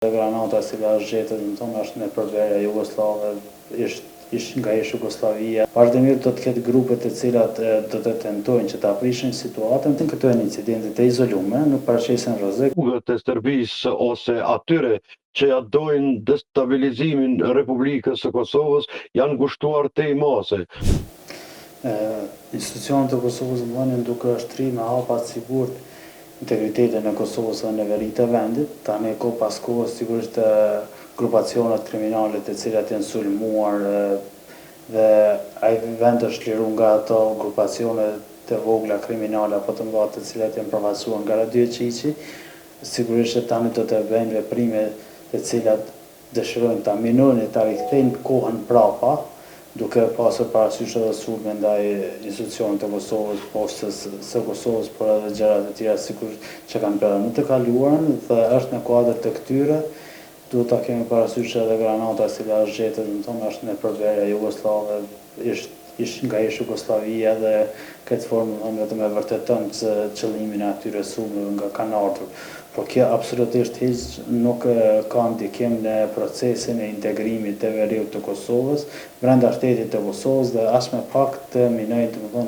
Granata si ka zgjetur, është në përverja Jugoslave, ishtë nga Jugoslavia. Vazhdimisht do të ketë grupe të cilat do të tentojnë që ta prishin situatën. Këto incidente të izolume nuk paraqesin rrezik. Të Serbisë ose atyre që ja dojnë destabilizimin e Republikës së Kosovës janë ngushtuar tej mase. Institucionet e Kosovës vënë duke ushtri me hapa të sigurt integritetin e Kosovës dhe neverit të vendit. Tani ko pas kohës sigurisht grupacionet kriminale të cilat janë sulmuar dhe ai vend është liruar nga ato grupacione të vogla kriminale apo të mëdha të cilat janë përfaqësuar nga Radio Qiqi. Sigurisht që tani do të bëjnë veprime të cilat dëshirojnë ta minojnë e ta rikthejnë kohën prapa, duke pasur parasysh edhe sulme ndaj institucionet të Kosovës, postës së Kosovës, por edhe gjërat e tjera sikur që kanë bërë në të kaluarën dhe është në kuadër të këtyre, duhet ta kemi parasysh edhe Granata si ka zgjetur, është në përverja Jugoslave, ishtë nga Jugoslavia dhe këtë formë vetëm e vërteton qëllimin e atyre sulmeve nga kanë ardhur. Po kjo absolutisht hiç nuk ka ndikim në procesin e integrimit të veriut të Kosovës brenda shtetit të Kosovës dhe as me pak të minojnë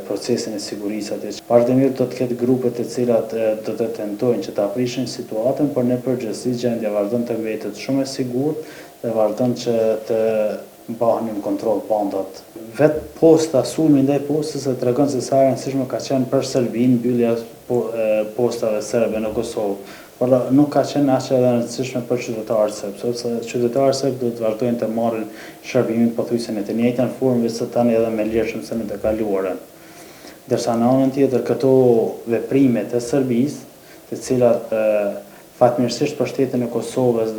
procesin e sigurisë aty. Vazhdimisht do të ketë grupe të cilat do të tentojnë që ta prishin situatën, por në përgjithësi gjendja vazhdon të mbetet shumë e sigurt dhe vazhdon që të mbahen në kontroll bandat. Vetë posta, sulmi ndaj postës e tregon se sa e rëndësishme ka qenë për Serbinë mbyllja postave serbe në Kosovë, por nuk ka qenë aq e rëndësishme për qytetarët serb, sepse qytetarët serb do të vazhdojnë të marrin shërbimin pothuajse në të njëjtën formë se tani edhe me lirshëm se në të kaluarën. Ndërsa në anën tjetër këto veprime të Serbisë, të cilat fatmirësisht për shtetin e Kosovës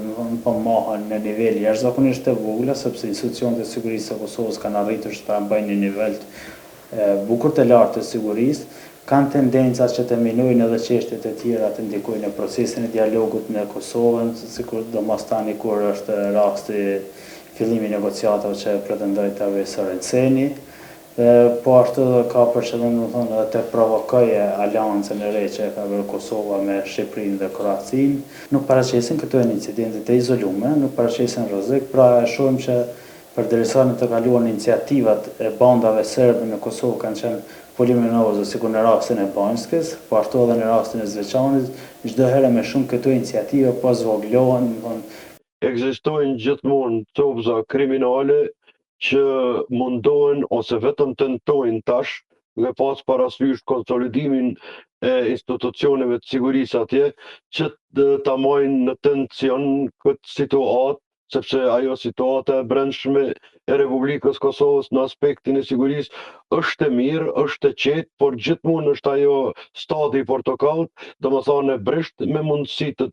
po mohen në nivel jashtëzakonisht të vogla, sepse institucionet e sigurisë së Kosovës kanë arritur që ta mbajnë një nivel bukur të lartë të sigurisë, kanë tendenca që të minojnë edhe çështjet e tjera të ndikojnë në procesin e dialogut në Kosovën, sikur domosdoshmë kur është rasti fillimi negociatave që pretendoi ta vëjë Sorenceni. Po ashtu ka për qëllim edhe të provokojë aleancën e re që ka bërë Kosova me Shqipërinë dhe Kroacinë. Nuk paraqesin këto incidente të izolume, nuk paraqesin rrezik, pra e shohim që përderisa në të kaluar iniciativat e bandave serbe në Kosovë kanë qenë poliminoze, sikur në rastin e Banjskës, po ashtu edhe në rastin e Zveçanit, çdo herë më shumë këto iniciativa po zvogëlohen, ekzistojnë gjithmonë copëza kriminale që mundohen ose vetëm tentojnë tash me pas parasysh konsolidimin e institucioneve të sigurisë atje që ta marrin në tension këtë situatë, sepse ajo situata e brendshme e Republikës Kosovës në aspektin e sigurisë është e mirë, është e qetë, por gjithmonë është ajo stadi i portokallët, domethënë brisht me mundësi të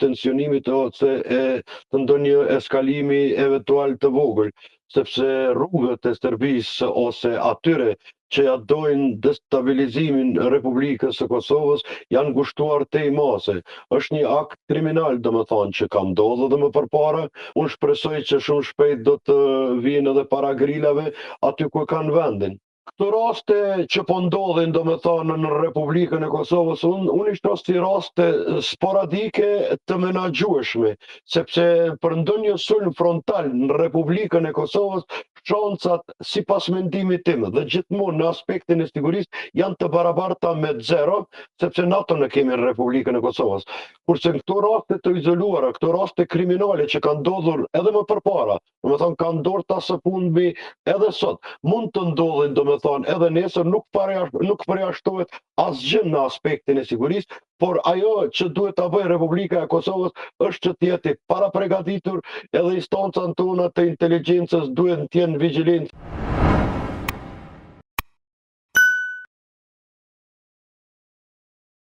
tensionimit ose të ndonjë eskalimi eventual të vogël, sepse rrugët e Serbisë ose atyre që ja dojnë destabilizimin e Republikës së Kosovës janë ngushtuar tej mase. Është një akt kriminal, domethënë, që ka ndodhur edhe më përpara. Unë shpresoj që shumë shpejt do të vinë edhe para grilave aty ku kanë vendin. Këto raste që po ndodhin domethënë në Republikën e Kosovës, unë i shoh si raste sporadike të menaxhueshme, sepse për ndonjë sulm frontal në Republikën e Kosovës shancat sipas mendimit tim dhe gjithmonë në aspektin e sigurisë janë të barabarta me zero, sepse NATO në kemi në Republikën e Kosovës. Kurse këto raste të izoluara, këto raste kriminale që kanë ndodhur edhe më përpara, domethënë kanë ndodhur ta së fundmi edhe sot, mund të ndodhin domethënë edhe nesër, nuk përjashtohet asgjë në aspektin e sigurisë, por ajo që duhet ta bëjë Republika e Kosovës është që të jetë para përgatitur, edhe instancat tona të inteligjencës duhet të jenë vigjilentë.